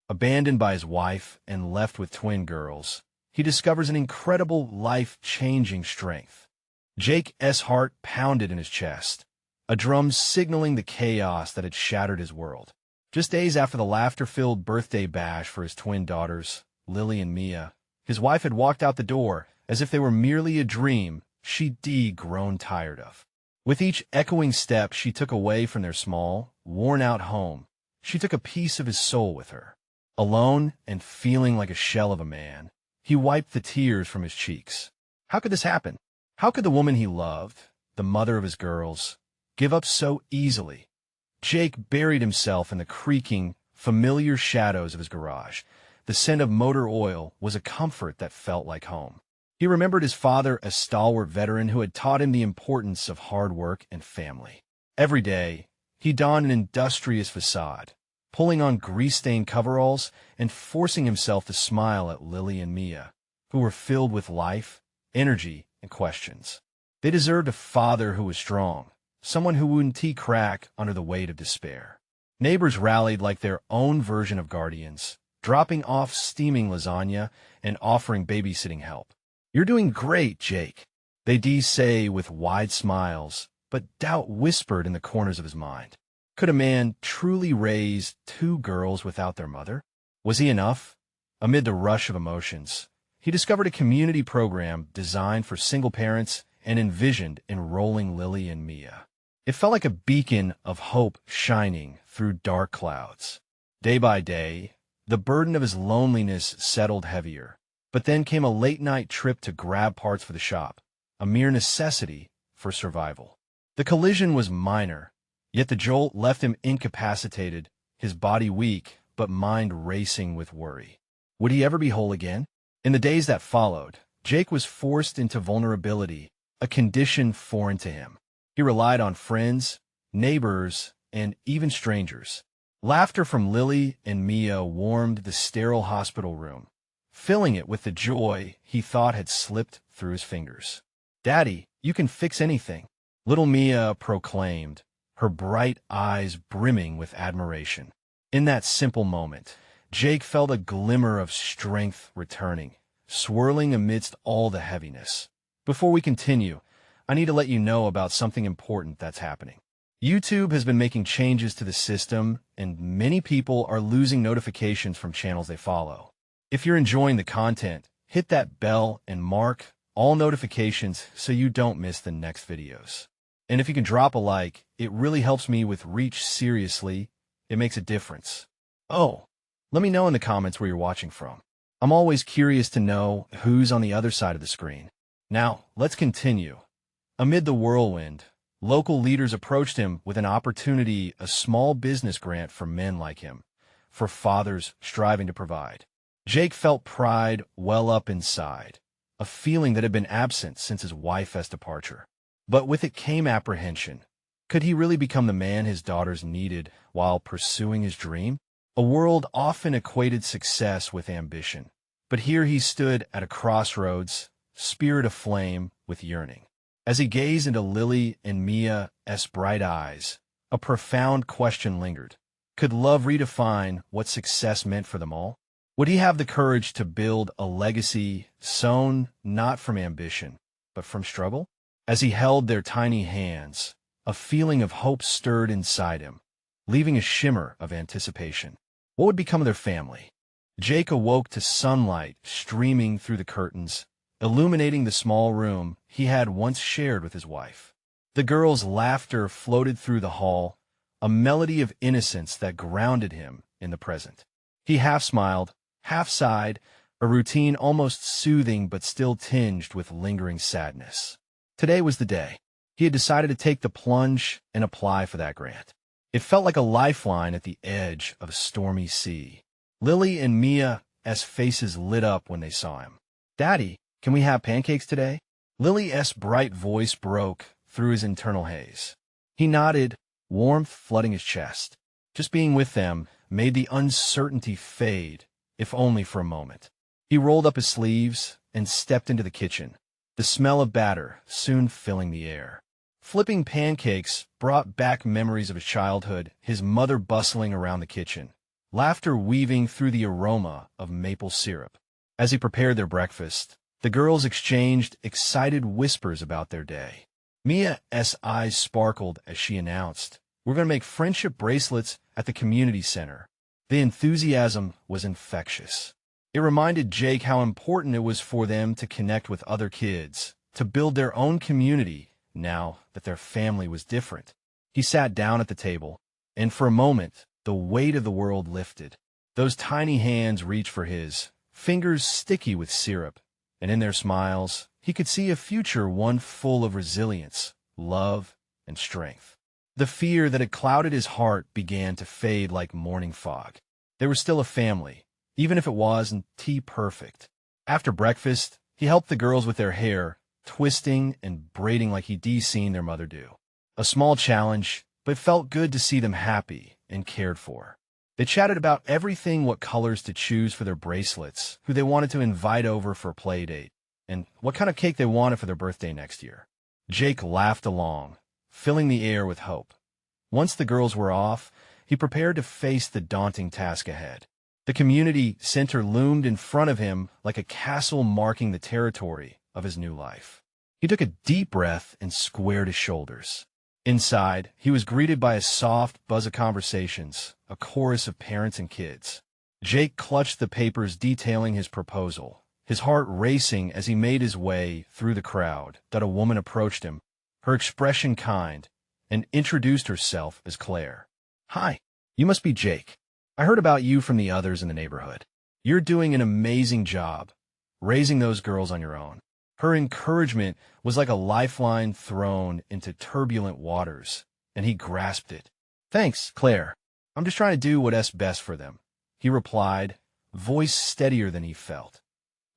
Abandoned by his wife and left with twin girls, he discovers an incredible life-changing strength. Jake's heart pounded in his chest, a drum signaling the chaos that had shattered his world. Just days after the laughter-filled birthday bash for his twin daughters, Lily and Mia, his wife had walked out the door as if they were merely a dream she'd grown tired of. With each echoing step she took away from their small, worn-out home, she took a piece of his soul with her. Alone and feeling like a shell of a man, he wiped the tears from his cheeks. How could this happen? How could the woman he loved, the mother of his girls, give up so easily? Jake buried himself in the creaking, familiar shadows of his garage. The scent of motor oil was a comfort that felt like home. He remembered his father, a stalwart veteran who had taught him the importance of hard work and family. Every day, he donned an industrious facade, pulling on grease-stained coveralls and forcing himself to smile at Lily and Mia, who were filled with life, energy, and questions. They deserved a father who was strong, someone who wouldn't crack under the weight of despair. Neighbors rallied like their own version of guardians, dropping off steaming lasagna and offering babysitting help. "You're doing great, Jake," they'd say with wide smiles, but doubt whispered in the corners of his mind. Could a man truly raise two girls without their mother? Was he enough? Amid the rush of emotions, he discovered a community program designed for single parents and envisioned enrolling Lily and Mia. It felt like a beacon of hope shining through dark clouds. Day by day, the burden of his loneliness settled heavier. But then came a late-night trip to grab parts for the shop, a mere necessity for survival. The collision was minor, yet the jolt left him incapacitated, his body weak, but mind racing with worry. Would he ever be whole again? In the days that followed, Jake was forced into vulnerability, a condition foreign to him. He relied on friends, neighbors, and even strangers. Laughter from Lily and Mia warmed the sterile hospital room, filling it with the joy he thought had slipped through his fingers. "Daddy, you can fix anything," little Mia proclaimed, her bright eyes brimming with admiration. In that simple moment, Jake felt a glimmer of strength returning, swirling amidst all the heaviness. Before we continue, I need to let you know about something important that's happening. YouTube has been making changes to the system, and many people are losing notifications from channels they follow. If you're enjoying the content, hit that bell and mark all notifications so you don't miss the next videos. And if you can drop a like, it really helps me with reach. Seriously, it makes a difference. Oh, let me know in the comments where you're watching from. I'm always curious to know who's on the other side of the screen. Now, let's continue. Amid the whirlwind, local leaders approached him with an opportunity, a small business grant for men like him, for fathers striving to provide. Jake felt pride well up inside, a feeling that had been absent since his wife's departure. But with it came apprehension. Could he really become the man his daughters needed while pursuing his dream? A world often equated success with ambition. But here he stood at a crossroads, spirit aflame with yearning. As he gazed into Lily and Mia's bright eyes, a profound question lingered. Could love redefine what success meant for them all? Would he have the courage to build a legacy sown not from ambition, but from struggle? As he held their tiny hands, a feeling of hope stirred inside him, leaving a shimmer of anticipation. What would become of their family? Jake awoke to sunlight streaming through the curtains, illuminating the small room he had once shared with his wife. The girls' laughter floated through the hall, a melody of innocence that grounded him in the present. He half smiled, half sighed, a routine almost soothing but still tinged with lingering sadness. Today was the day. He had decided to take the plunge and apply for that grant. It felt like a lifeline at the edge of a stormy sea. Lily and Mia's faces lit up when they saw him. "Daddy, can we have pancakes today?" Lily's bright voice broke through his internal haze. He nodded, warmth flooding his chest. Just being with them made the uncertainty fade, if only for a moment. He rolled up his sleeves and stepped into the kitchen, the smell of batter soon filling the air. Flipping pancakes brought back memories of his childhood, his mother bustling around the kitchen, laughter weaving through the aroma of maple syrup. As he prepared their breakfast, the girls exchanged excited whispers about their day. Mia's eyes sparkled as she announced, "We're going to make friendship bracelets at the community center." The enthusiasm was infectious. It reminded Jake how important it was for them to connect with other kids, to build their own community now that their family was different. He sat down at the table, and for a moment, the weight of the world lifted. Those tiny hands reached for his, fingers sticky with syrup, and in their smiles, he could see a future one full of resilience, love, and strength. The fear that had clouded his heart began to fade like morning fog. They were still a family, even if it wasn't perfect. After breakfast, he helped the girls with their hair, twisting and braiding like he'd seen their mother do. A small challenge, but it felt good to see them happy and cared for. They chatted about everything, what colors to choose for their bracelets, who they wanted to invite over for a play date, and what kind of cake they wanted for their birthday next year. Jake laughed along, filling the air with hope. Once the girls were off, he prepared to face the daunting task ahead. The community center loomed in front of him like a castle marking the territory of his new life. He took a deep breath and squared his shoulders. Inside, he was greeted by a soft buzz of conversations, a chorus of parents and kids. Jake clutched the papers detailing his proposal, his heart racing as he made his way through the crowd. That a woman approached him, her expression kind, and introduced herself as Claire. "Hi, you must be Jake. I heard about you from the others in the neighborhood. You're doing an amazing job, raising those girls on your own." Her encouragement was like a lifeline thrown into turbulent waters, and he grasped it. "Thanks, Claire. I'm just trying to do what's best for them," he replied, voice steadier than he felt.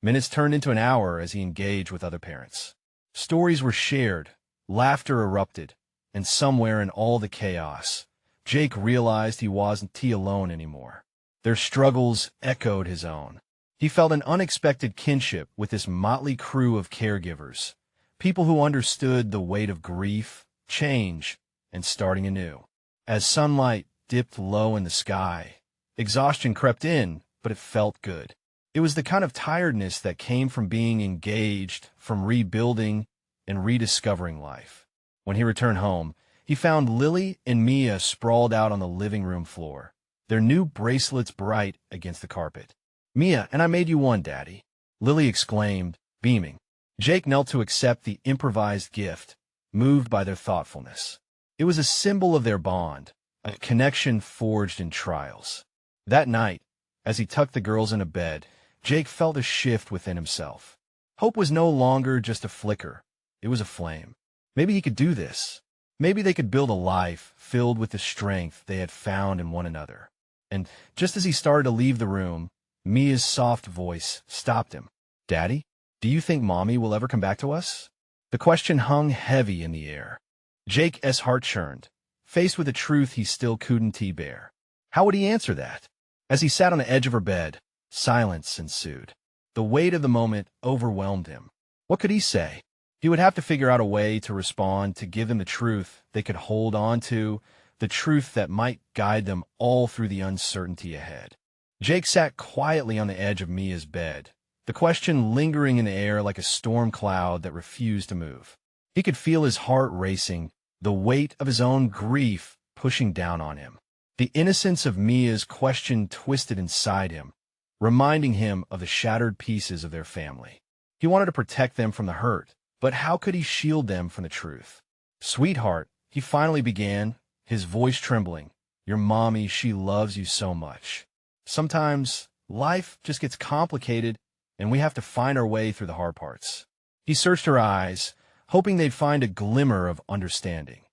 Minutes turned into an hour as he engaged with other parents. Stories were shared, laughter erupted, and somewhere in all the chaos, Jake realized he wasn't alone anymore. Their struggles echoed his own. He felt an unexpected kinship with this motley crew of caregivers, people who understood the weight of grief, change, and starting anew. As sunlight dipped low in the sky, exhaustion crept in, but it felt good. It was the kind of tiredness that came from being engaged, from rebuilding and rediscovering life. When he returned home, he found Lily and Mia sprawled out on the living room floor, their new bracelets bright against the carpet. "Mia, and I made you one, Daddy," Lily exclaimed, beaming. Jake knelt to accept the improvised gift, moved by their thoughtfulness. It was a symbol of their bond, a connection forged in trials. That night, as he tucked the girls into bed, Jake felt a shift within himself. Hope was no longer just a flicker. It was a flame. Maybe he could do this. Maybe they could build a life filled with the strength they had found in one another. And just as he started to leave the room, Mia's soft voice stopped him. "Daddy, do you think Mommy will ever come back to us?" The question hung heavy in the air. Jake's heart churned, faced with a truth he still couldn't bear. How would he answer that? As he sat on the edge of her bed, silence ensued. The weight of the moment overwhelmed him. What could he say? He would have to figure out a way to respond, to give them the truth they could hold on to, the truth that might guide them all through the uncertainty ahead. Jake sat quietly on the edge of Mia's bed, the question lingering in the air like a storm cloud that refused to move. He could feel his heart racing, the weight of his own grief pushing down on him. The innocence of Mia's question twisted inside him, reminding him of the shattered pieces of their family. He wanted to protect them from the hurt, but how could he shield them from the truth? "Sweetheart," he finally began, his voice trembling, "your mommy, she loves you so much. Sometimes life just gets complicated, and we have to find our way through the hard parts." He searched her eyes, hoping they'd find a glimmer of understanding.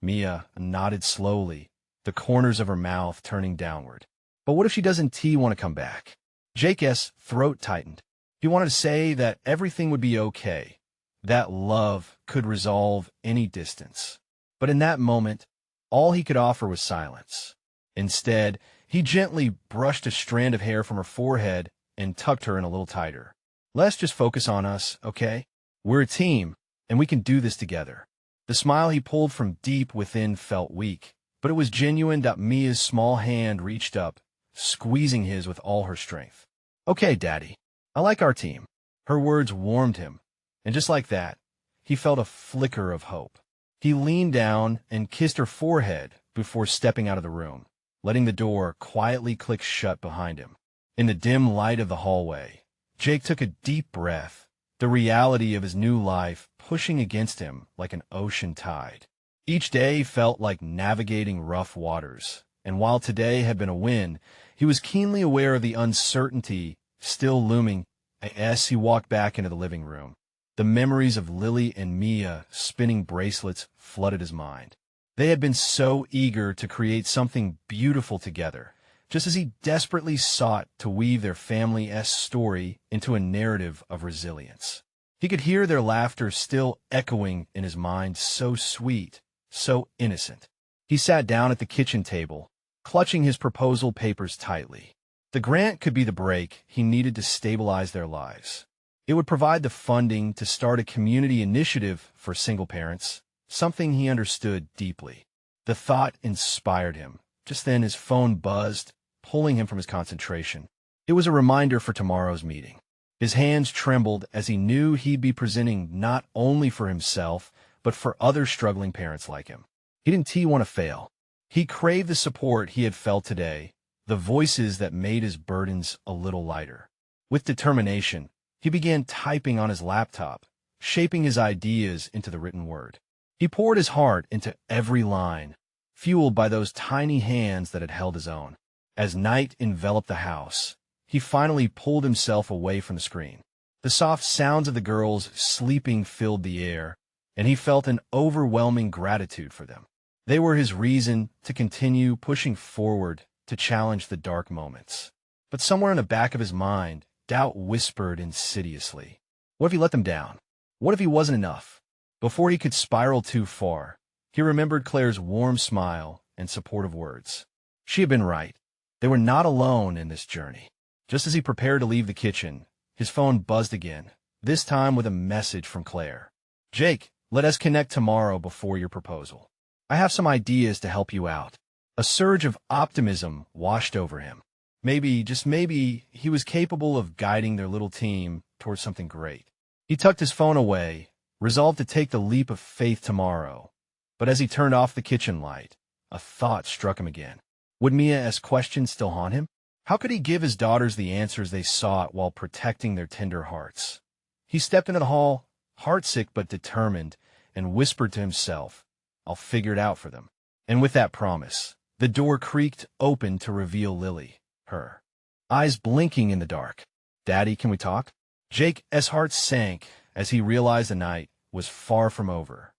Mia nodded slowly, the corners of her mouth turning downward. But what if she doesn't want to come back? Jake's throat tightened. He wanted to say that everything would be okay, that love could resolve any distance. But in that moment, all he could offer was silence. Instead, he gently brushed a strand of hair from her forehead and tucked her in a little tighter. "Let's just focus on us, okay? We're a team, and we can do this together." The smile he pulled from deep within felt weak, but it was genuine. Mia's small hand reached up, squeezing his with all her strength. "Okay, Daddy. I like our team." Her words warmed him, and just like that, he felt a flicker of hope. He leaned down and kissed her forehead before stepping out of the room, letting the door quietly click shut behind him. In the dim light of the hallway, Jake took a deep breath, the reality of his new life pushing against him like an ocean tide. Each day felt like navigating rough waters, and while today had been a win, he was keenly aware of the uncertainty still looming as he walked back into the living room. The memories of Lily and Mia spinning bracelets flooded his mind. They had been so eager to create something beautiful together, just as he desperately sought to weave their family's story into a narrative of resilience. He could hear their laughter still echoing in his mind, so sweet, so innocent. He sat down at the kitchen table, clutching his proposal papers tightly. The grant could be the break he needed to stabilize their lives. It would provide the funding to start a community initiative for single parents, something he understood deeply. The thought inspired him. Just then his phone buzzed, pulling him from his concentration. It was a reminder for tomorrow's meeting. His hands trembled as he knew he'd be presenting not only for himself, but for other struggling parents like him. He didn't want to fail. He craved the support he had felt today, the voices that made his burdens a little lighter. With determination, he began typing on his laptop, shaping his ideas into the written word. He poured his heart into every line, fueled by those tiny hands that had held his own. As night enveloped the house, he finally pulled himself away from the screen. The soft sounds of the girls sleeping filled the air, and he felt an overwhelming gratitude for them. They were his reason to continue pushing forward, to challenge the dark moments. But somewhere in the back of his mind, doubt whispered insidiously. What if he let them down? What if he wasn't enough? Before he could spiral too far, he remembered Claire's warm smile and supportive words. She had been right. They were not alone in this journey. Just as he prepared to leave the kitchen, his phone buzzed again, this time with a message from Claire. "Jake, let us connect tomorrow before your proposal. I have some ideas to help you out." A surge of optimism washed over him. Maybe, just maybe, he was capable of guiding their little team towards something great. He tucked his phone away, resolved to take the leap of faith tomorrow. But as he turned off the kitchen light, a thought struck him again. Would Mia's questions still haunt him? How could he give his daughters the answers they sought while protecting their tender hearts? He stepped into the hall, heartsick but determined, and whispered to himself, "I'll figure it out for them." And with that promise, the door creaked open to reveal Lily, her eyes blinking in the dark. "Daddy, can we talk?" Jake's heart sank as he realized the night was far from over.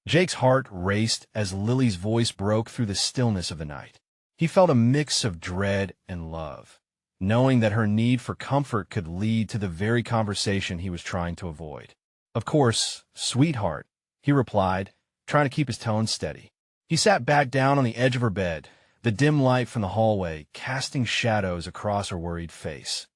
Jake's heart raced as Lily's voice broke through the stillness of the night. He felt a mix of dread and love, knowing that her need for comfort could lead to the very conversation he was trying to avoid. "Of course, sweetheart," he replied, trying to keep his tone steady. He sat back down on the edge of her bed, the dim light from the hallway casting shadows across her worried face.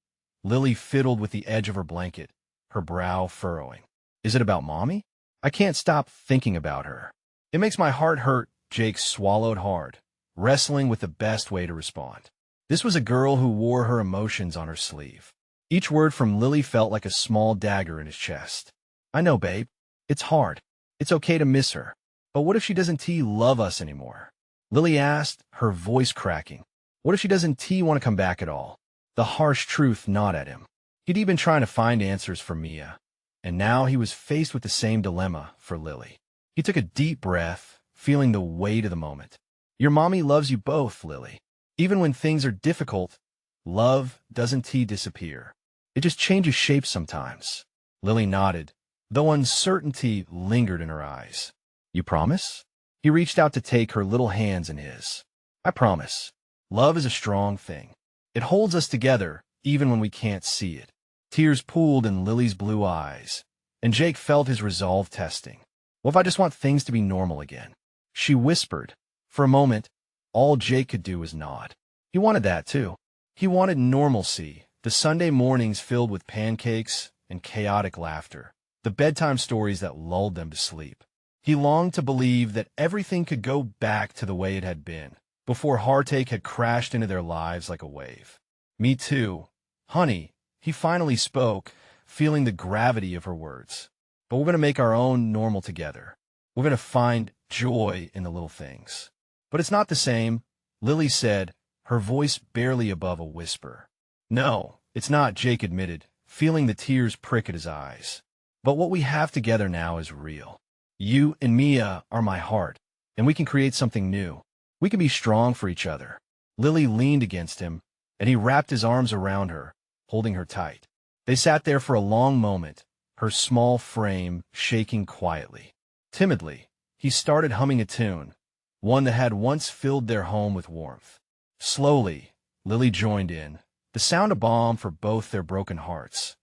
Lily fiddled with the edge of her blanket, her brow furrowing. "Is it about Mommy? I can't stop thinking about her. It makes my heart hurt." Jake swallowed hard, wrestling with the best way to respond. This was a girl who wore her emotions on her sleeve. Each word from Lily felt like a small dagger in his chest. "I know, babe. It's hard. It's okay to miss her. But what if she doesn't love us anymore?" Lily asked, her voice cracking. "What if she doesn't want to come back at all?" The harsh truth gnawed at him. He'd been trying to find answers for Mia, and now he was faced with the same dilemma for Lily. He took a deep breath, feeling the weight of the moment. "Your mommy loves you both, Lily. Even when things are difficult, love doesn't disappear. It just changes shape sometimes." Lily nodded, though uncertainty lingered in her eyes. "You promise?" He reached out to take her little hands in his. "I promise. Love is a strong thing. It holds us together, even when we can't see it." Tears pooled in Lily's blue eyes, and Jake felt his resolve testing. "What if I just want things to be normal again?" She whispered. For a moment, all Jake could do was nod. He wanted that, too. He wanted normalcy, the Sunday mornings filled with pancakes and chaotic laughter, the bedtime stories that lulled them to sleep. He longed to believe that everything could go back to the way it had been, before heartache had crashed into their lives like a wave. Me too. Honey, he finally spoke, feeling the gravity of her words. But we're going to make our own normal together. We're going to find joy in the little things. But it's not the same, Lily said, her voice barely above a whisper. No, it's not, Jake admitted, feeling the tears prick at his eyes. But what we have together now is real. You and Mia are my heart, and we can create something new. We can be strong for each other. Lily leaned against him, and he wrapped his arms around her, holding her tight. They sat there for a long moment, her small frame shaking quietly. Timidly, he started humming a tune, one that had once filled their home with warmth. Slowly, Lily joined in, the sound a balm for both their broken hearts.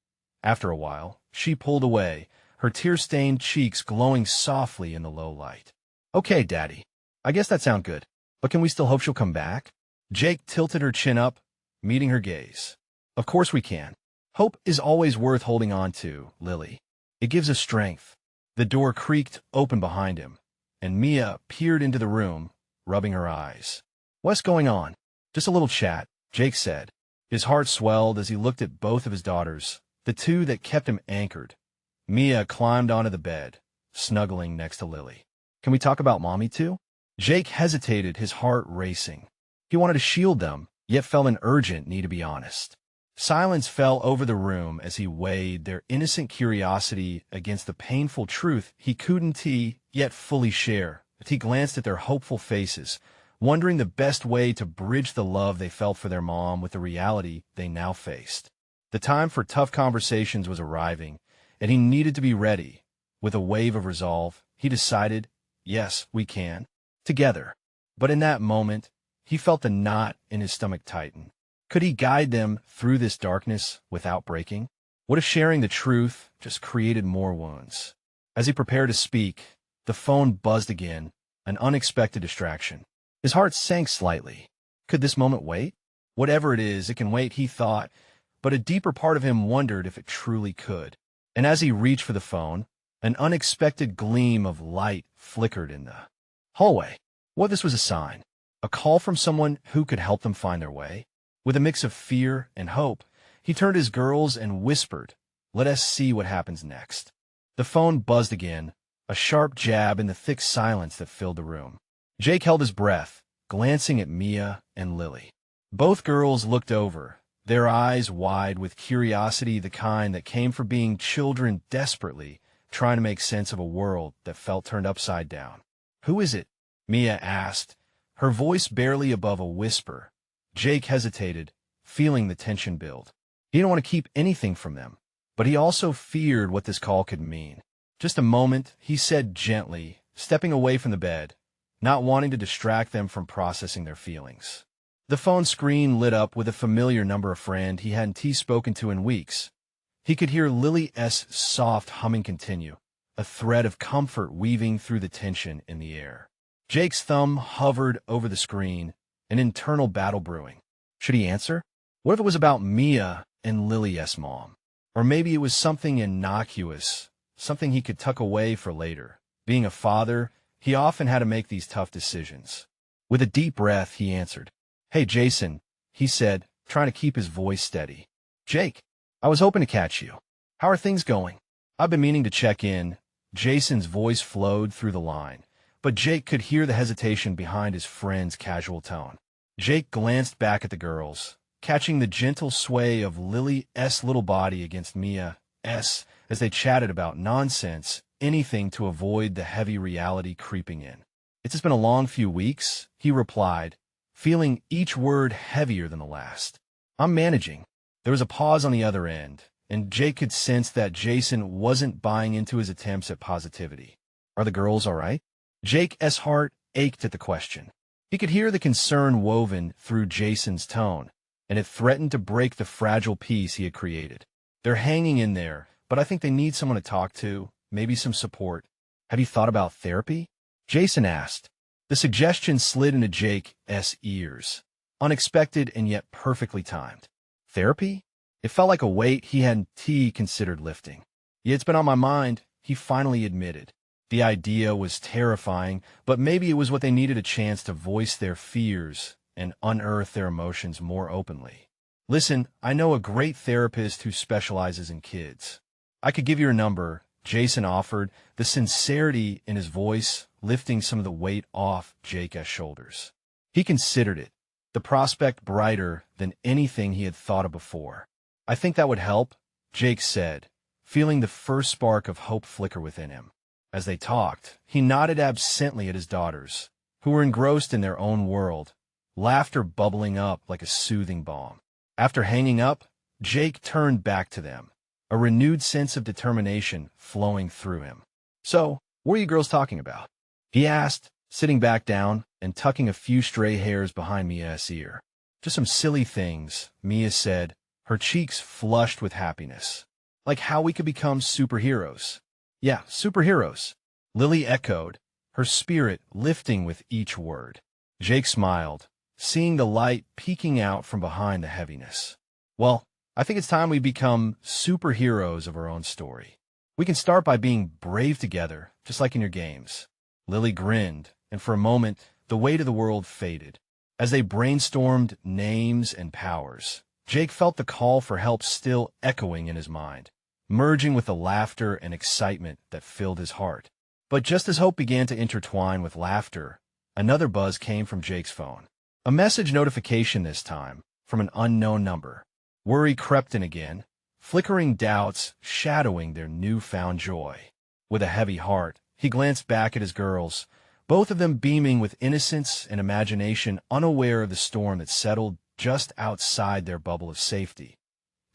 After a while, she pulled away, her tear-stained cheeks glowing softly in the low light. Okay, Daddy, I guess that sounds good. But can we still hope she'll come back? Jake tilted her chin up, meeting her gaze. Of course we can. Hope is always worth holding on to, Lily. It gives us strength. The door creaked open behind him, and Mia peered into the room, rubbing her eyes. What's going on? Just a little chat, Jake said. His heart swelled as he looked at both of his daughters, the two that kept him anchored. Mia climbed onto the bed, snuggling next to Lily. Can we talk about Mommy too? Jake hesitated, his heart racing. He wanted to shield them, yet felt an urgent need to be honest. Silence fell over the room as he weighed their innocent curiosity against the painful truth he couldn't yet fully share. As he glanced at their hopeful faces, wondering the best way to bridge the love they felt for their mom with the reality they now faced. The time for tough conversations was arriving, and he needed to be ready. With a wave of resolve, he decided, yes, we can. Together. But in that moment, he felt the knot in his stomach tighten. Could he guide them through this darkness without breaking? What if sharing the truth just created more wounds? As he prepared to speak, the phone buzzed again, an unexpected distraction. His heart sank slightly. Could this moment wait? Whatever it is, it can wait, he thought, but a deeper part of him wondered if it truly could. And as he reached for the phone, an unexpected gleam of light flickered in the hallway. What if this was a sign? A call from someone who could help them find their way? With a mix of fear and hope, he turned to his girls and whispered, "Let us see what happens next." The phone buzzed again, a sharp jab in the thick silence that filled the room. Jake held his breath, glancing at Mia and Lily. Both girls looked over, their eyes wide with curiosity, the kind that came from being children desperately trying to make sense of a world that felt turned upside down. "Who is it?" Mia asked, her voice barely above a whisper. Jake hesitated, feeling the tension build. He didn't want to keep anything from them, but he also feared what this call could mean. "Just a moment," he said gently, stepping away from the bed, not wanting to distract them from processing their feelings. The phone screen lit up with a familiar number, a friend he hadn't spoken to in weeks. He could hear Lily's soft humming continue, a thread of comfort weaving through the tension in the air. Jake's thumb hovered over the screen, an internal battle brewing. Should he answer? What if it was about Mia and Lily's mom? Or maybe it was something innocuous, something he could tuck away for later. Being a father, he often had to make these tough decisions. With a deep breath, he answered. "Hey, Jason," he said, trying to keep his voice steady. "Jake, I was hoping to catch you. How are things going? I've been meaning to check in." Jason's voice flowed through the line, but Jake could hear the hesitation behind his friend's casual tone. Jake glanced back at the girls, catching the gentle sway of Lily's little body against Mia's as they chatted about nonsense, anything to avoid the heavy reality creeping in. "It's just been a long few weeks," he replied, feeling each word heavier than the last. "I'm managing." There was a pause on the other end, and Jake could sense that Jason wasn't buying into his attempts at positivity. "Are the girls all right?" Jake's heart ached at the question. He could hear the concern woven through Jason's tone, and it threatened to break the fragile peace he had created. "They're hanging in there, but I think they need someone to talk to, maybe some support." "Have you thought about therapy?" Jason asked. The suggestion slid into Jake's ears, unexpected and yet perfectly timed. Therapy? It felt like a weight he hadn't considered lifting. "Yeah, it's been on my mind," he finally admitted. The idea was terrifying, but maybe it was what they needed, a chance to voice their fears and unearth their emotions more openly. Listen, I know a great therapist who specializes in kids. I could give you her number, Jason offered, the sincerity in his voice lifting some of the weight off Jake's shoulders. He considered it, the prospect brighter than anything he had thought of before. I think that would help, Jake said, feeling the first spark of hope flicker within him. As they talked, he nodded absently at his daughters, who were engrossed in their own world, laughter bubbling up like a soothing balm. After hanging up, Jake turned back to them, a renewed sense of determination flowing through him. "So, what are you girls talking about?" he asked, sitting back down and tucking a few stray hairs behind Mia's ear. "Just some silly things," Mia said, her cheeks flushed with happiness. "Like how we could become superheroes." "Yeah, superheroes," Lily echoed, her spirit lifting with each word. Jake smiled, seeing the light peeking out from behind the heaviness. "Well, I think it's time we become superheroes of our own story. We can start by being brave together, just like in your games." Lily grinned, and for a moment, the weight of the world faded. As they brainstormed names and powers, Jake felt the call for help still echoing in his mind, merging with the laughter and excitement that filled his heart. But just as hope began to intertwine with laughter, another buzz came from Jake's phone. A message notification this time, from an unknown number. Worry crept in again, flickering doubts shadowing their newfound joy. With a heavy heart, he glanced back at his girls, both of them beaming with innocence and imagination, unaware of the storm that settled just outside their bubble of safety.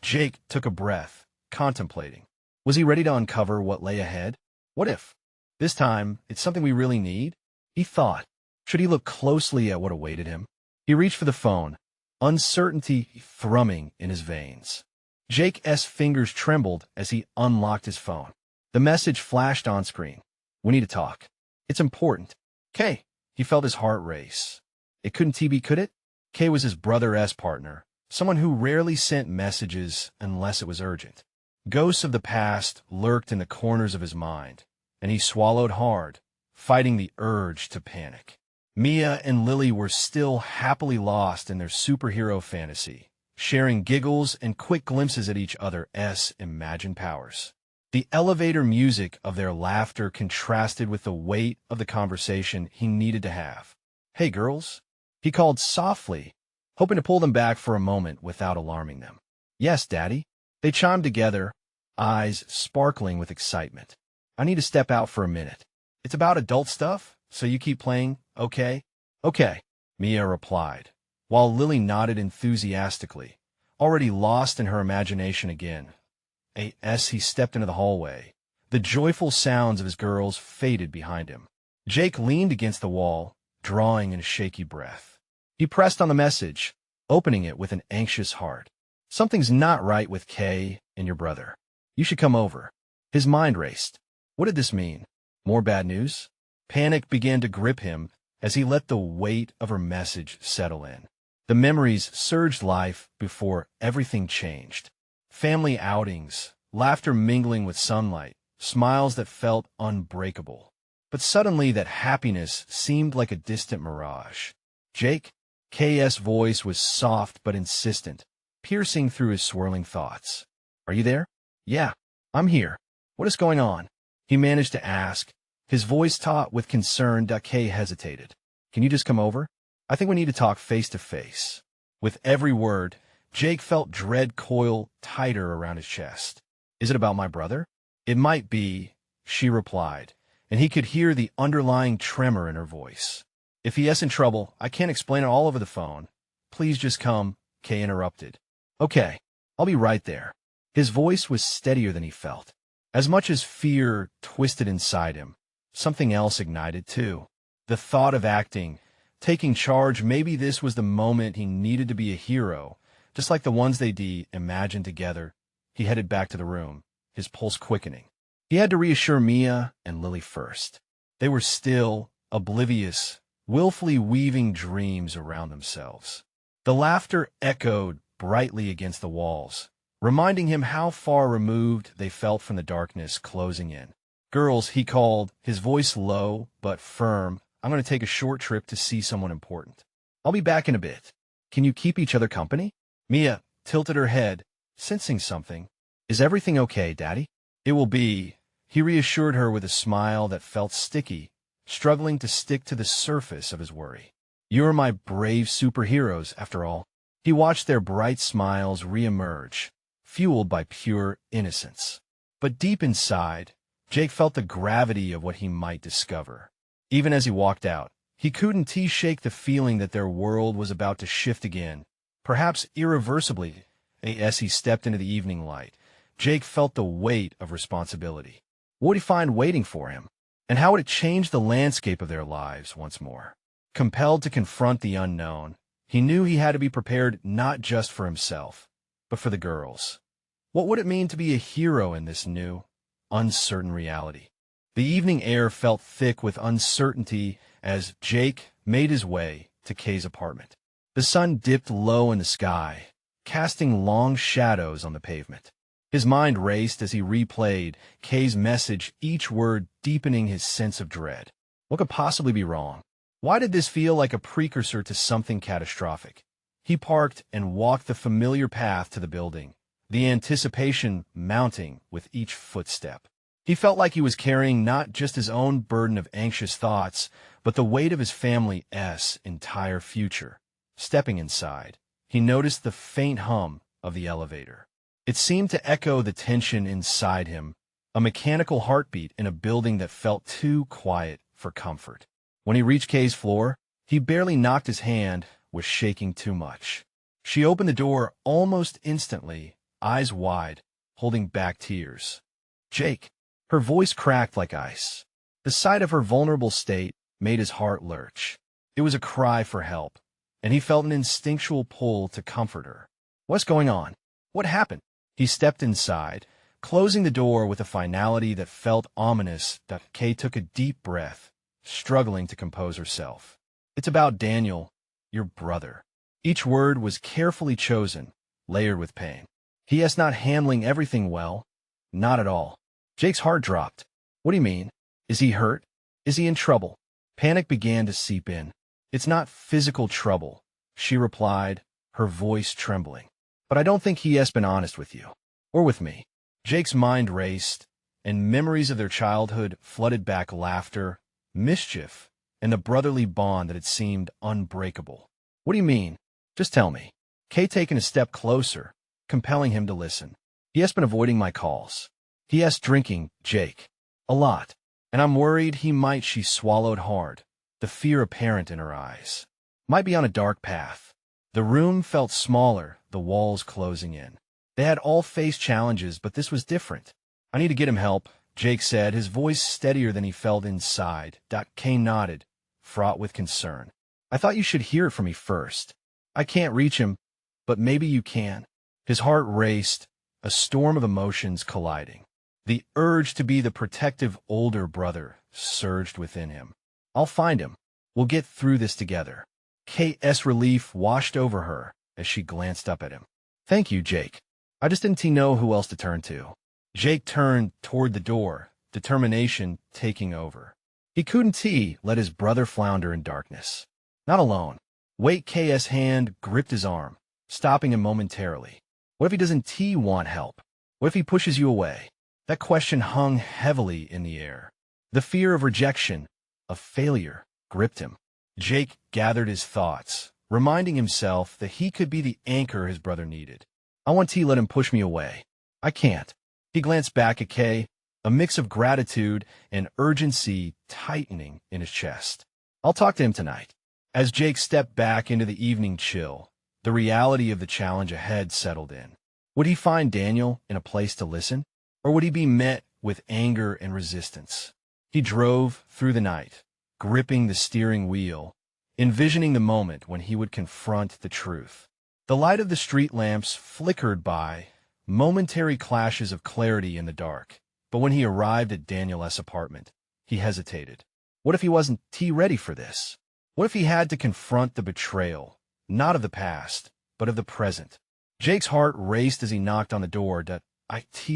Jake took a breath, contemplating. Was he ready to uncover what lay ahead? What if, this time, it's something we really need? He thought. Should he look closely at what awaited him? He reached for the phone, uncertainty thrumming in his veins. Jake's fingers trembled as he unlocked his phone. The message flashed on screen. "We need to talk. It's important." Kay. He felt his heart race. It couldn't be, could it? Kay was his brother's partner, someone who rarely sent messages unless it was urgent. Ghosts of the past lurked in the corners of his mind, and he swallowed hard, fighting the urge to panic. Mia and Lily were still happily lost in their superhero fantasy, sharing giggles and quick glimpses at each other's imagined powers. The elevator music of their laughter contrasted with the weight of the conversation he needed to have. "Hey, girls," he called softly, hoping to pull them back for a moment without alarming them. "Yes, Daddy." They chimed together, eyes sparkling with excitement. "I need to step out for a minute. It's about adult stuff, so you keep playing, okay?" "Okay," Mia replied, while Lily nodded enthusiastically, already lost in her imagination again. As he stepped into the hallway, the joyful sounds of his girls faded behind him. Jake leaned against the wall, drawing in a shaky breath. He pressed on the message, opening it with an anxious heart. "Something's not right with Kay and your brother. You should come over." His mind raced. What did this mean? More bad news? Panic began to grip him as he let the weight of her message settle in. The memories surged life before everything changed. Family outings, laughter mingling with sunlight, smiles that felt unbreakable. But suddenly that happiness seemed like a distant mirage. "Jake?" K's voice was soft but insistent, piercing through his swirling thoughts. "Are you there?" "Yeah, I'm here. What is going on?" he managed to ask, his voice taut with concern. Kay hesitated. "Can you just come over? I think we need to talk face to face." With every word, Jake felt dread coil tighter around his chest. "Is it about my brother?" "It might be," she replied, and he could hear the underlying tremor in her voice. "If he is in trouble, I can't explain it all over the phone. Please just come," Kay interrupted. "Okay, I'll be right there." His voice was steadier than he felt. As much as fear twisted inside him, something else ignited too. The thought of acting, taking charge. Maybe this was the moment he needed to be a hero, just like the ones they imagined together. He headed back to the room, his pulse quickening. He had to reassure Mia and Lily first. They were still oblivious, willfully weaving dreams around themselves. The laughter echoed brightly against the walls, reminding him how far removed they felt from the darkness closing in. Girls, he called, his voice low but firm. I'm going to take a short trip to see someone important. I'll be back in a bit. Can you keep each other company? Mia tilted her head, sensing something. Is everything okay, Daddy? It will be, he reassured her with a smile that felt sticky, struggling to stick to the surface of his worry. You're my brave superheroes, after all. He watched their bright smiles reemerge, fueled by pure innocence. But deep inside, Jake felt the gravity of what he might discover. Even as he walked out, he couldn't shake the feeling that their world was about to shift again, perhaps irreversibly. As he stepped into the evening light, Jake felt the weight of responsibility. What would he find waiting for him? And how would it change the landscape of their lives once more? Compelled to confront the unknown, he knew he had to be prepared not just for himself, but for the girls. What would it mean to be a hero in this new, uncertain reality? The evening air felt thick with uncertainty as Jake made his way to Kay's apartment. The sun dipped low in the sky, casting long shadows on the pavement. His mind raced as he replayed Kay's message, each word deepening his sense of dread. What could possibly be wrong? Why did this feel like a precursor to something catastrophic? He parked and walked the familiar path to the building, the anticipation mounting with each footstep. He felt like he was carrying not just his own burden of anxious thoughts, but the weight of his family's entire future. Stepping inside, he noticed the faint hum of the elevator. It seemed to echo the tension inside him, a mechanical heartbeat in a building that felt too quiet for comfort. When he reached Kay's floor, he barely knocked his hand, was shaking too much. She opened the door almost instantly, eyes wide, holding back tears. Jake. Her voice cracked like ice. The sight of her vulnerable state made his heart lurch. It was a cry for help, and he felt an instinctual pull to comfort her. What's going on? What happened? He stepped inside, closing the door with a finality that felt ominous. Kay took a deep breath, struggling to compose herself. It's about Daniel, your brother. Each word was carefully chosen, layered with pain. He is not handling everything well. Not at all. Jake's heart dropped. What do you mean? Is he hurt? Is he in trouble? Panic began to seep in. It's not physical trouble, she replied, her voice trembling. But I don't think he has been honest with you. Or with me. Jake's mind raced, and memories of their childhood flooded back laughter, mischief, and the brotherly bond that had seemed unbreakable. What do you mean? Just tell me. Kay taken a step closer, compelling him to listen. He has been avoiding my calls. He has drinking, Jake. A lot. And I'm worried he might. She swallowed hard, the fear apparent in her eyes. Might be on a dark path. The room felt smaller, the walls closing in. They had all faced challenges, but this was different. I need to get him help, Jake said, his voice steadier than he felt inside. Kay nodded, fraught with concern. I thought you should hear it from me first. I can't reach him, but maybe you can. His heart raced, a storm of emotions colliding. The urge to be the protective older brother surged within him. I'll find him. We'll get through this together. Kay's relief washed over her as she glanced up at him. Thank you, Jake. I just didn't know who else to turn to. Jake turned toward the door, determination taking over. He couldn't let his brother flounder in darkness. Not alone. Wait, Kay's hand gripped his arm, stopping him momentarily. What if he doesn't want help? What if he pushes you away? That question hung heavily in the air. The fear of rejection, of failure, gripped him. Jake gathered his thoughts, reminding himself that he could be the anchor his brother needed. I want to let him push me away. I can't. He glanced back at Kay, a mix of gratitude and urgency tightening in his chest. I'll talk to him tonight. As Jake stepped back into the evening chill, the reality of the challenge ahead settled in. Would he find Daniel in a place to listen? Or would he be met with anger and resistance? He drove through the night, gripping the steering wheel, envisioning the moment when he would confront the truth. The light of the street lamps flickered by, momentary clashes of clarity in the dark. But when he arrived at Daniel's apartment, he hesitated. What if he wasn't ready for this? What if he had to confront the betrayal, not of the past, but of the present? Jake's heart raced as he knocked on the door. It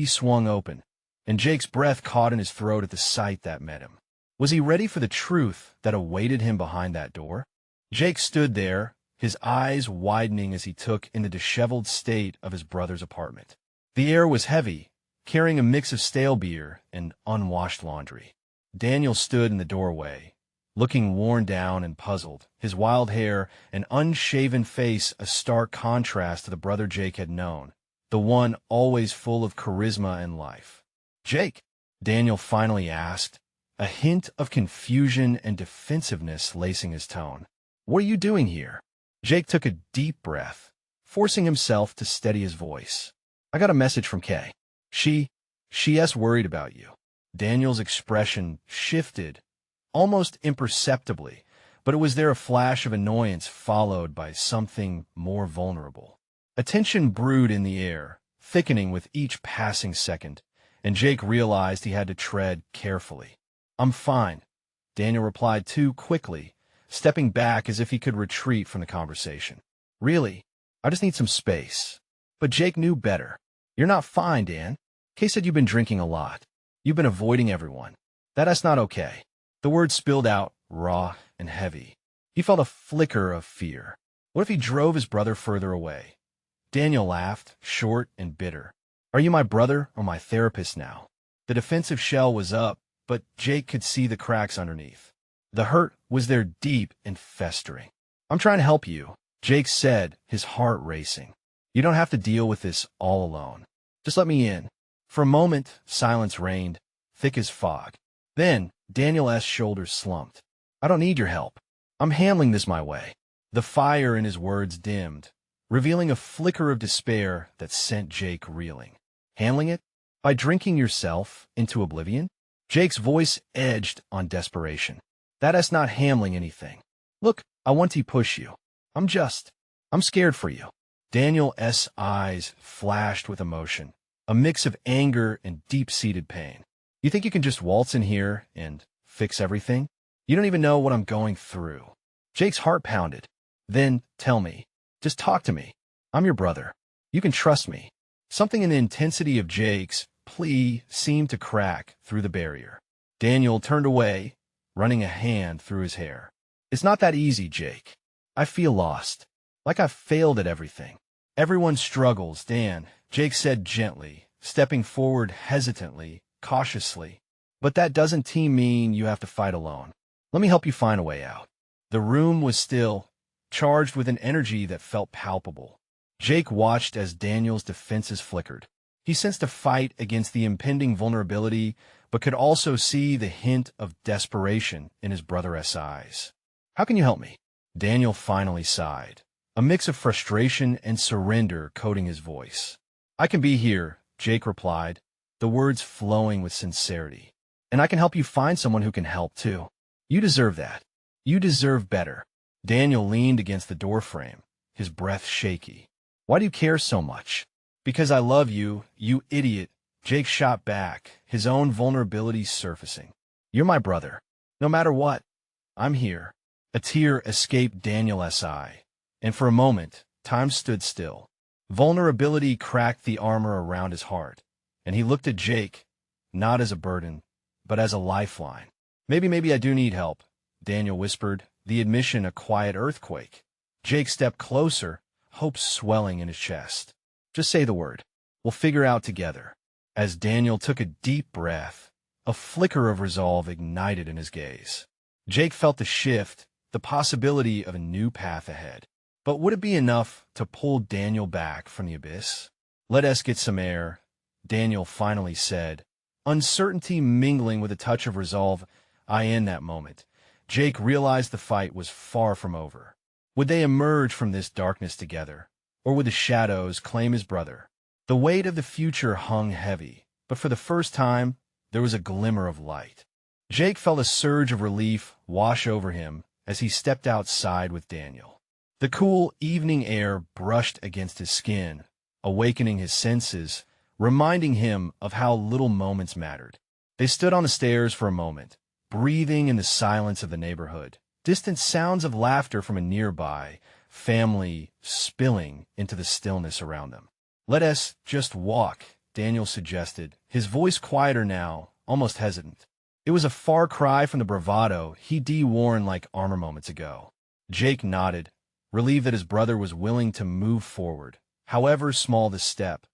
swung open, and Jake's breath caught in his throat at the sight that met him. Was he ready for the truth that awaited him behind that door? Jake stood there, his eyes widening as he took in the disheveled state of his brother's apartment. The air was heavy, carrying a mix of stale beer and unwashed laundry. Daniel stood in the doorway, looking worn down and puzzled, his wild hair and unshaven face a stark contrast to the brother Jake had known, the one always full of charisma and life. "Jake," Daniel finally asked, a hint of confusion and defensiveness lacing his tone. "What are you doing here?" Jake took a deep breath, forcing himself to steady his voice. "I got a message from Kay. She's worried about you." Daniel's expression shifted, almost imperceptibly, but it was there a flash of annoyance followed by something more vulnerable. A tension brewed in the air, thickening with each passing second, and Jake realized he had to tread carefully. "I'm fine," Daniel replied too quickly, stepping back as if he could retreat from the conversation. "Really, I just need some space." But Jake knew better. "You're not fine, Dan. Kay said you've been drinking a lot. You've been avoiding everyone. That's not okay." The words spilled out, raw and heavy. He felt a flicker of fear. What if he drove his brother further away? Daniel laughed, short and bitter. "Are you my brother or my therapist now?" The defensive shell was up, but Jake could see the cracks underneath. The hurt was there deep and festering. "I'm trying to help you," Jake said, his heart racing. "You don't have to deal with this all alone. Just let me in." For a moment, silence reigned, thick as fog. Then, Daniel's shoulders slumped. "I don't need your help. I'm handling this my way." The fire in his words dimmed, revealing a flicker of despair that sent Jake reeling. "Handling it? By drinking yourself into oblivion?" Jake's voice edged on desperation. "That's not handling anything. Look, I want to push you. I'm scared for you." Daniel's eyes flashed with emotion, a mix of anger and deep-seated pain. "You think you can just waltz in here and fix everything? You don't even know what I'm going through." Jake's heart pounded. "Then tell me. Just talk to me. I'm your brother. You can trust me." Something in the intensity of Jake's plea seemed to crack through the barrier. Daniel turned away, running a hand through his hair. "It's not that easy, Jake. I feel lost, like I've failed at everything." "Everyone struggles, Dan," Jake said gently, stepping forward hesitantly, cautiously. "But that doesn't mean you have to fight alone. Let me help you find a way out." The room was still, charged with an energy that felt palpable. Jake watched as Daniel's defenses flickered. He sensed a fight against the impending vulnerability, but could also see the hint of desperation in his brother's eyes. "How can you help me?" Daniel finally sighed, a mix of frustration and surrender coating his voice. "I can be here," Jake replied, the words flowing with sincerity. "And I can help you find someone who can help, too. You deserve that. You deserve better." Daniel leaned against the doorframe, his breath shaky. "Why do you care so much?" "Because I love you, you idiot," Jake shot back, his own vulnerability surfacing. "You're my brother. No matter what, I'm here." A tear escaped Daniel's eye, and for a moment, time stood still. Vulnerability cracked the armor around his heart, and he looked at Jake, not as a burden, but as a lifeline. Maybe I do need help," Daniel whispered, the admission a quiet earthquake. Jake stepped closer, hope swelling in his chest. "Just say the word. We'll figure out together." As Daniel took a deep breath, a flicker of resolve ignited in his gaze. Jake felt the shift, the possibility of a new path ahead. But would it be enough to pull Daniel back from the abyss? "Let us get some air," Daniel finally said, uncertainty mingling with a touch of resolve. In that moment, Jake realized the fight was far from over. Would they emerge from this darkness together, or would the shadows claim his brother? The weight of the future hung heavy, but for the first time, there was a glimmer of light. Jake felt a surge of relief wash over him as he stepped outside with Daniel. The cool evening air brushed against his skin, awakening his senses, reminding him of how little moments mattered. They stood on the stairs for a moment, breathing in the silence of the neighborhood, distant sounds of laughter from a nearby family spilling into the stillness around them. "Let us just walk," Daniel suggested, his voice quieter now, almost hesitant. It was a far cry from the bravado he'd worn like armor moments ago. Jake nodded, relieved that his brother was willing to move forward, however small the step.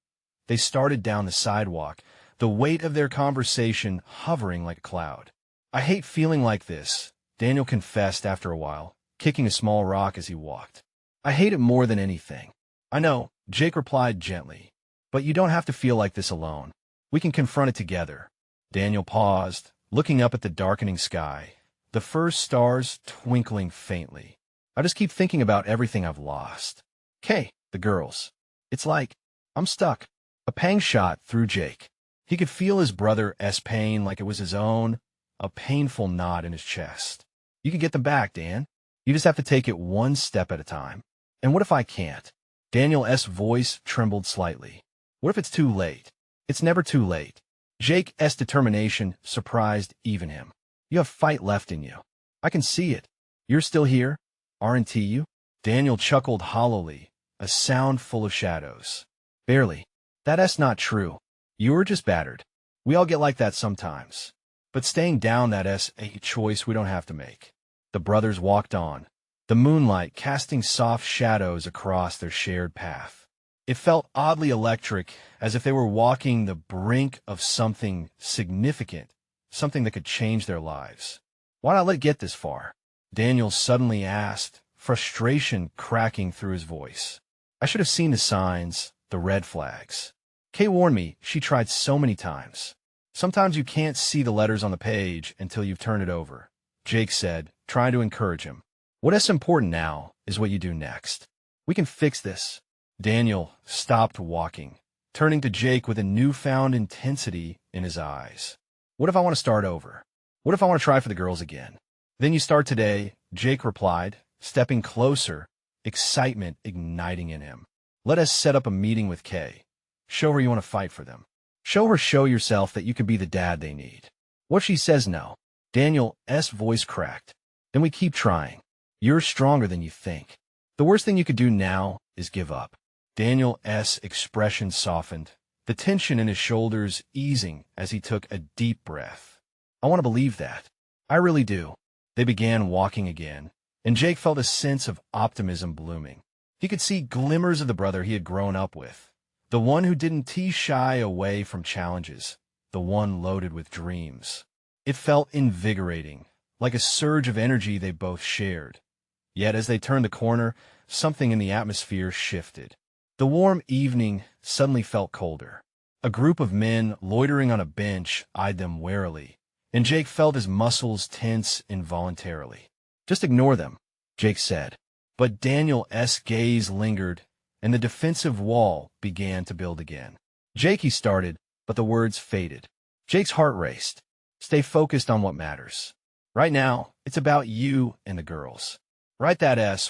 They started down the sidewalk, the weight of their conversation hovering like a cloud. "I hate feeling like this," Daniel confessed after a while, kicking a small rock as he walked. "I hate it more than anything." "I know," Jake replied gently, "but you don't have to feel like this alone. We can confront it together." Daniel paused, looking up at the darkening sky, the first stars twinkling faintly. "I just keep thinking about everything I've lost. Kay, the girls. It's like I'm stuck." A pang shot through Jake. He could feel his brother's pain like it was his own, a painful knot in his chest. "You can get them back, Dan. You just have to take it one step at a time." "And what if I can't?" Daniel's voice trembled slightly. "What if it's too late?" "It's never too late." Jake's determination surprised even him. "You have fight left in you. I can see it. You're still here, aren't you?" Daniel chuckled hollowly, a sound full of shadows. "Barely. That's not true. You're just battered. We all get like that sometimes. But staying down, that's a choice we don't have to make." The brothers walked on, the moonlight casting soft shadows across their shared path. It felt oddly electric, as if they were walking the brink of something significant, something that could change their lives. "Why not let it get this far?" Daniel suddenly asked, frustration cracking through his voice. "I should have seen the signs, the red flags. Kay warned me. She tried so many times. Sometimes you can't see the letters on the page until you've turned it over," Jake said, trying to encourage him. "What's important now is what you do next. We can fix this." Daniel stopped walking, turning to Jake with a newfound intensity in his eyes. "What if I want to start over? What if I want to try for the girls again?" "Then you start today," Jake replied, stepping closer, excitement igniting in him. "Let us set up a meeting with Kay. Show her you want to fight for them. Show yourself that you could be the dad they need." "What if she says no?" Daniel's voice cracked. "Then we keep trying. You're stronger than you think. The worst thing you could do now is give up." Daniel's expression softened, the tension in his shoulders easing as he took a deep breath. "I want to believe that. I really do." They began walking again, and Jake felt a sense of optimism blooming. He could see glimmers of the brother he had grown up with, the one who didn't shy away from challenges, the one loaded with dreams. It felt invigorating, like a surge of energy they both shared. Yet as they turned the corner, something in the atmosphere shifted. The warm evening suddenly felt colder. A group of men loitering on a bench eyed them warily, and Jake felt his muscles tense involuntarily. "Just ignore them," Jake said. But Daniel's gaze lingered, and the defensive wall began to build again. "Jake," he started, but the words faded. Jake's heart raced. "Stay focused on what matters. Right now, it's about you and the girls." Right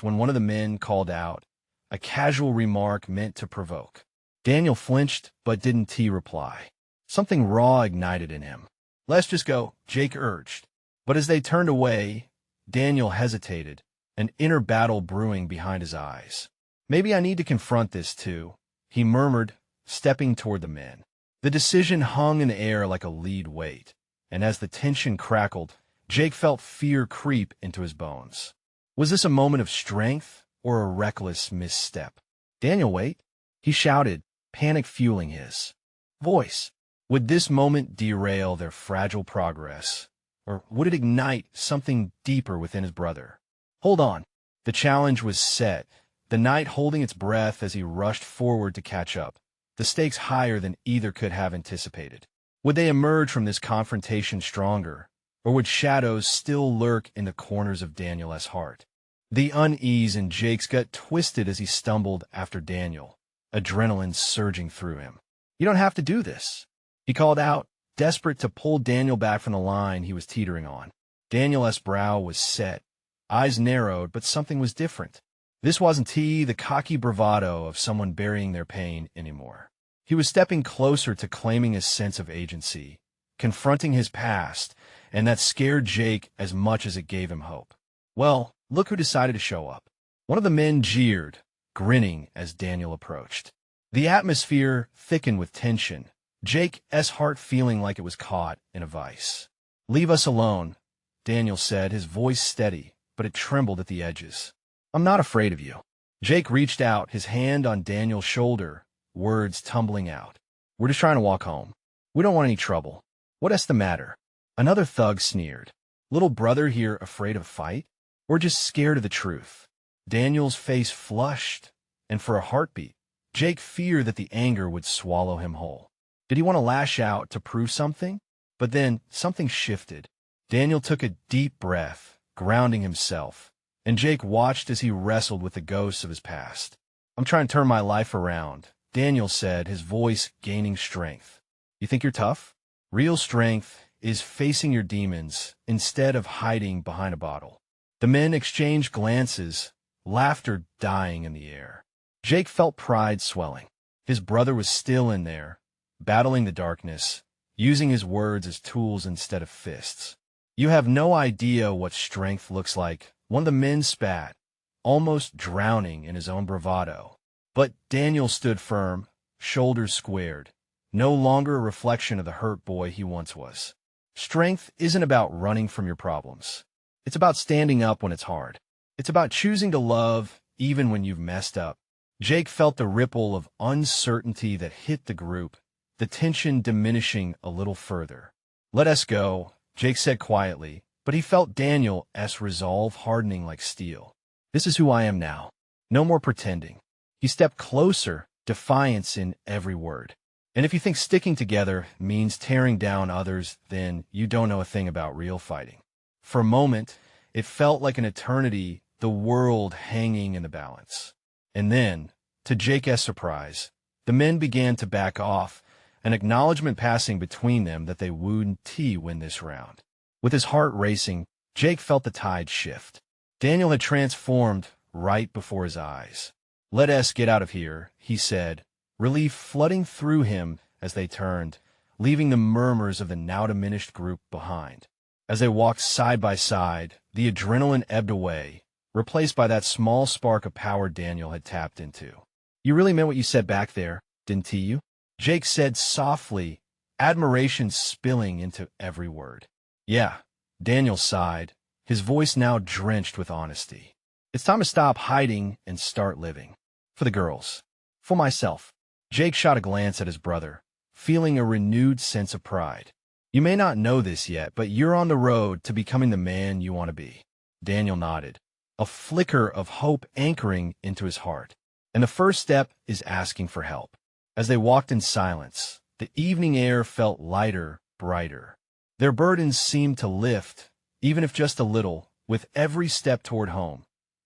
when one of the men called out, a casual remark meant to provoke. Daniel flinched, but didn't reply. Something raw ignited in him. "Let's just go," Jake urged. But as they turned away, Daniel hesitated, an inner battle brewing behind his eyes. "Maybe I need to confront this too," he murmured, stepping toward the men. The decision hung in the air like a lead weight, and as the tension crackled, Jake felt fear creep into his bones. Was this a moment of strength or a reckless misstep? "Daniel, wait!" he shouted, panic fueling his voice. Would this moment derail their fragile progress, or would it ignite something deeper within his brother? "Hold on." The challenge was set, the knight holding its breath as he rushed forward to catch up, the stakes higher than either could have anticipated. Would they emerge from this confrontation stronger, or would shadows still lurk in the corners of Daniel's heart? The unease in Jake's gut twisted as he stumbled after Daniel, adrenaline surging through him. "You don't have to do this," he called out, desperate to pull Daniel back from the line he was teetering on. Daniel's brow was set, eyes narrowed, but something was different. This wasn't the cocky bravado of someone burying their pain anymore. He was stepping closer to claiming his sense of agency, confronting his past, and that scared Jake as much as it gave him hope. "Well, look who decided to show up." One of the men jeered, grinning as Daniel approached. The atmosphere thickened with tension. Jake's heart feeling like it was caught in a vice. "Leave us alone," Daniel said, his voice steady, but it trembled at the edges. "I'm not afraid of you." Jake reached out, his hand on Daniel's shoulder, words tumbling out. "We're just trying to walk home. We don't want any trouble. What's the matter?" Another thug sneered. "Little brother here afraid of a fight? Or just scared of the truth?" Daniel's face flushed, and for a heartbeat, Jake feared that the anger would swallow him whole. Did he want to lash out to prove something? But then something shifted. Daniel took a deep breath, grounding himself, and Jake watched as he wrestled with the ghosts of his past. "I'm trying to turn my life around," Daniel said, his voice gaining strength. "You think you're tough? Real strength is facing your demons instead of hiding behind a bottle." The men exchanged glances, laughter dying in the air. Jake felt pride swelling. His brother was still in there, battling the darkness, using his words as tools instead of fists. "You have no idea what strength looks like," one of the men spat, almost drowning in his own bravado. But Daniel stood firm, shoulders squared, no longer a reflection of the hurt boy he once was. Strength isn't about running from your problems. It's about standing up when it's hard. It's about choosing to love even when you've messed up. Jake felt the ripple of uncertainty that hit the group, the tension diminishing a little further. "Let us go," Jake said quietly, but he felt Daniel's resolve hardening like steel. "This is who I am now. No more pretending." He stepped closer, defiance in every word. "And if you think sticking together means tearing down others, then you don't know a thing about real fighting." For a moment, it felt like an eternity, the world hanging in the balance. And then, to Jake's surprise, the men began to back off, an acknowledgement passing between them that they wouldn't win this round. With his heart racing, Jake felt the tide shift. Daniel had transformed right before his eyes. "Let us get out of here," he said, relief flooding through him as they turned, leaving the murmurs of the now diminished group behind. As they walked side by side, the adrenaline ebbed away, replaced by that small spark of power Daniel had tapped into. "You really meant what you said back there, didn't you?" Jake said softly, admiration spilling into every word. "Yeah," Daniel sighed, his voice now drenched with honesty. "It's time to stop hiding and start living. For the girls. For myself." Jake shot a glance at his brother, feeling a renewed sense of pride. "You may not know this yet, but you're on the road to becoming the man you want to be." Daniel nodded, a flicker of hope anchoring into his heart. "And the first step is asking for help." As they walked in silence, the evening air felt lighter, brighter. Their burdens seemed to lift, even if just a little, with every step toward home.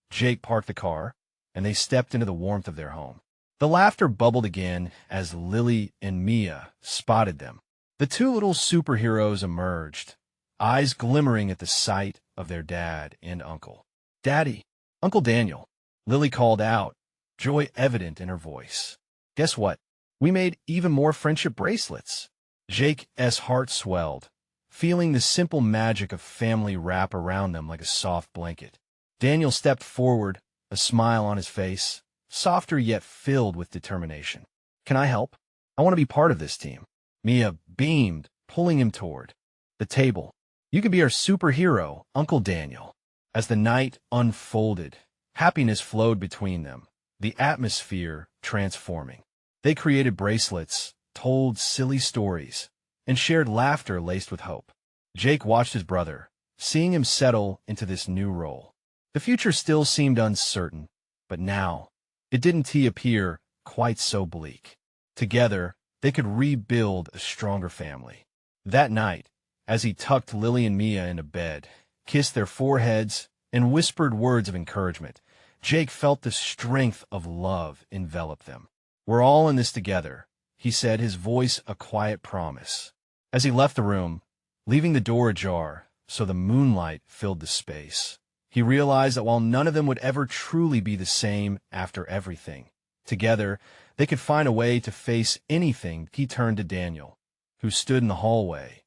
Jake parked the car, and they stepped into the warmth of their home. The laughter bubbled again as Lily and Mia spotted them. The two little superheroes emerged, eyes glimmering at the sight of their dad and uncle. "Daddy, Uncle Daniel," Lily called out, joy evident in her voice. "Guess what? We made even more friendship bracelets." Jake's heart swelled, feeling the simple magic of family wrap around them like a soft blanket. Daniel stepped forward, a smile on his face, softer yet filled with determination. "Can I help? I want to be part of this team." Mia beamed, pulling him toward the table. "You can be our superhero, Uncle Daniel." As the night unfolded, happiness flowed between them, the atmosphere transforming. They created bracelets, told silly stories, and shared laughter laced with hope. Jake watched his brother, seeing him settle into this new role. The future still seemed uncertain, but now it didn't appear quite so bleak. Together, they could rebuild a stronger family. That night, as he tucked Lily and Mia into bed, kissed their foreheads, and whispered words of encouragement, Jake felt the strength of love envelop them. "We're all in this together," he said, his voice a quiet promise. As he left the room, leaving the door ajar so the moonlight filled the space, he realized that while none of them would ever truly be the same after everything, together they could find a way to face anything. He turned to Daniel, who stood in the hallway,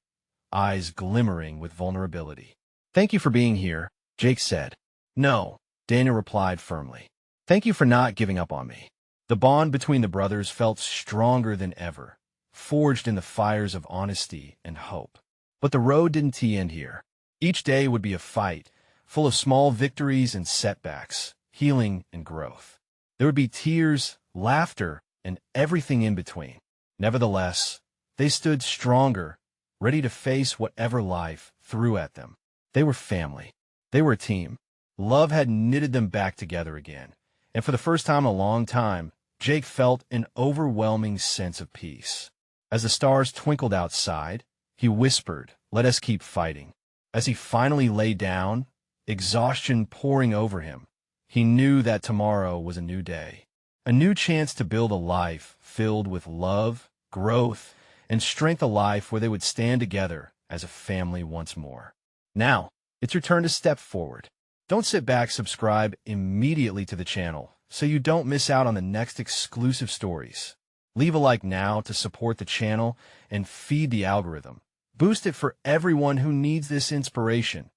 eyes glimmering with vulnerability. "Thank you for being here," Jake said. "No," Daniel replied firmly. "Thank you for not giving up on me." The bond between the brothers felt stronger than ever, forged in the fires of honesty and hope. But the road didn't end here. Each day would be a fight, full of small victories and setbacks, healing and growth. There would be tears, laughter, and everything in between. Nevertheless, they stood stronger, ready to face whatever life threw at them. They were family. They were a team. Love had knitted them back together again, and for the first time in a long time, Jake felt an overwhelming sense of peace. As the stars twinkled outside, he whispered, "Let us keep fighting." As he finally lay down, exhaustion pouring over him, he knew that tomorrow was a new day, a new chance to build a life filled with love, growth, and strength, a life where they would stand together as a family once more. Now, it's your turn to step forward. Don't sit back, subscribe immediately to the channel so you don't miss out on the next exclusive stories. Leave a like now to support the channel and feed the algorithm. Boost it for everyone who needs this inspiration.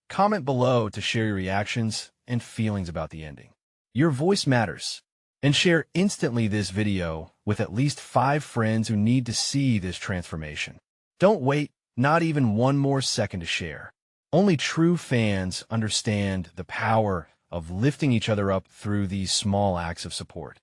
Comment below to share your reactions and feelings about the ending. Your voice matters. And share instantly this video with at least 5 friends who need to see this transformation. Don't wait, not even one more second to share. Only true fans understand the power of lifting each other up through these small acts of support.